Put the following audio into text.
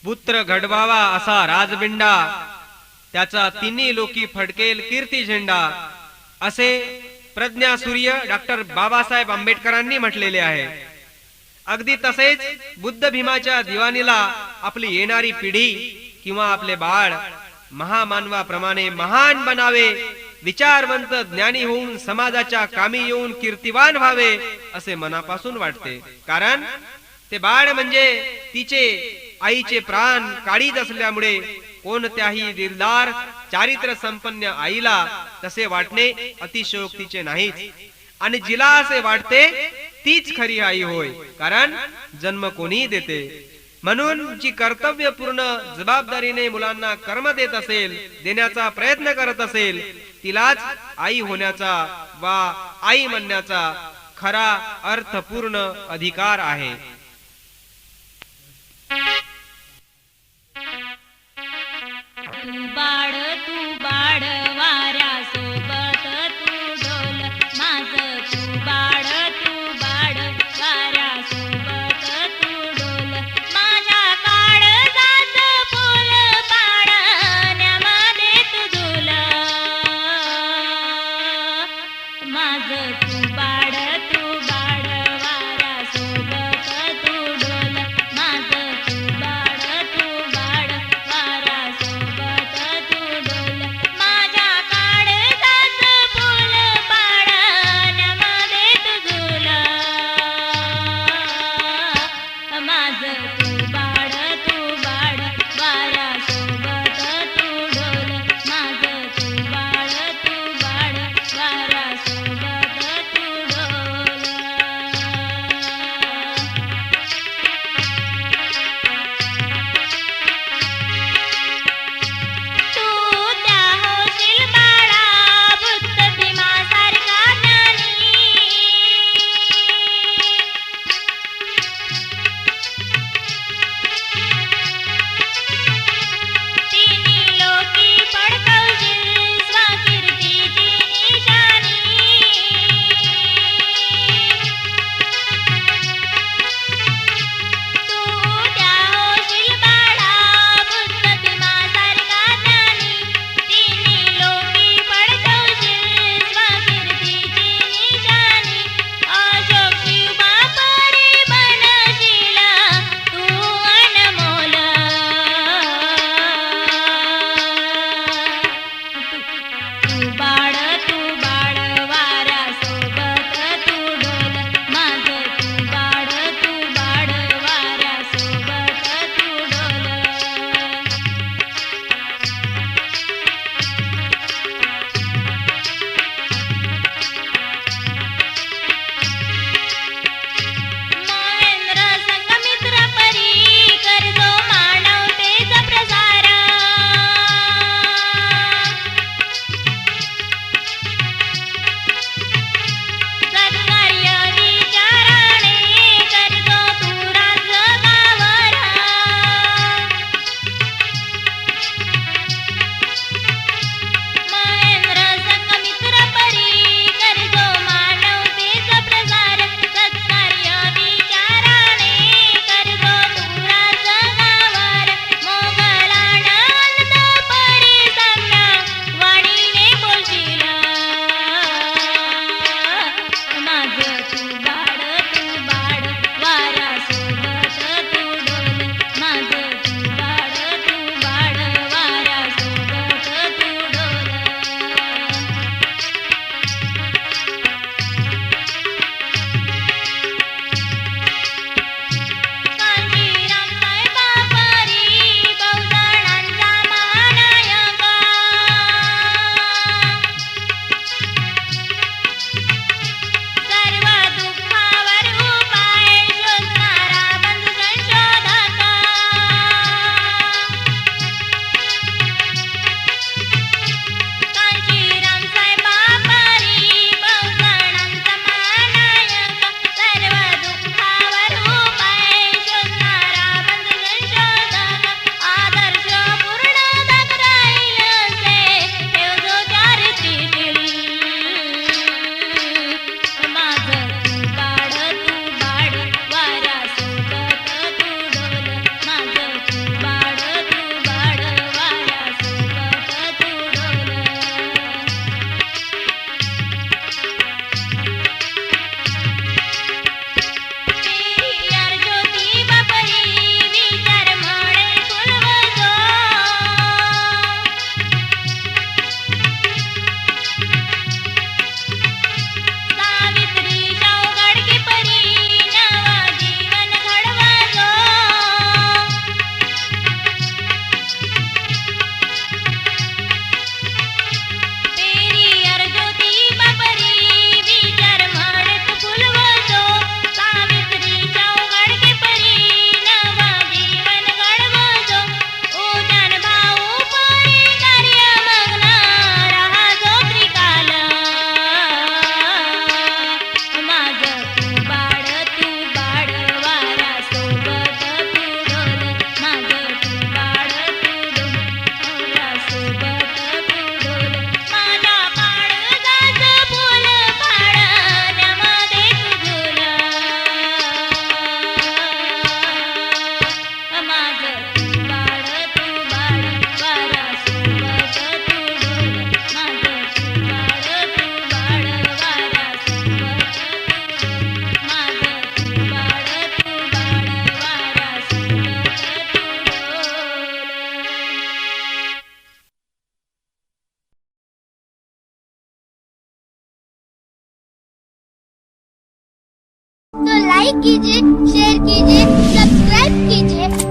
पुत्र घडवावा असा राजबिंडा, त्याचा तिन्ही लोकी फडकेल कीर्ती झेंडा, असे प्रज्ञासूर्य डॉक्टर बाबासाहेब आंबेडकरांनी म्हटलेले आहे. अगदी तसेच बुद्ध भीमाच्या दिवाणीला आपली येणारी पिढी किंवा आपले बाळ महामानवाप्रमाणे महान बनावे, विचारवंत ज्ञानी होऊन समाजाच्या कामी येऊन कीर्तिवान व्हावे असे मनापासून वाटते. कारण ते बाळ म्हणजे तिचे आईचे प्राण काढीत असल्यामुळे कोणत्याही दिलदार चारित्र्य संपन्न आईला तसे वाटणे अतिशयोक्तीचे नाहीच. आणि जिला असे वाटते तीच खरी आई होय, कारण जन्म कोणी देते. म्हणून जी कर्तव्यपूर्ण जबाबदारीने मुलांना कर्म देत असेल, देण्याचा प्रयत्न करत असेल, तिलाच आई होण्याचा वा आई म्हणण्याचा खरा अर्थपूर्ण अधिकार आहे. तू बाळ वाऱ्यासोबत तू डोल, माझं तू बाळ वाऱ्यासोबत तू डोल, माझ्या काळजाचं फुल पाडण्यामध्ये तू झुल, माझं तू बाळ वाऱ्यासोबत तू डोल, माझं तू बाळ वाऱ्यासोबत तू डोल, माझ्या काळजाचं फुल पाडण्यामध्ये तू झुल, माझं तू बाळ वाऱ्यासोबत तू डोल, माझं तू बाळ वाऱ्यासोबत तू डोल. तू त्या होशील बाळा बुद्ध भीमासारखा ज्ञानी, लाइक कीजिए, शेयर कीजिए, सब्सक्राइब कीजिए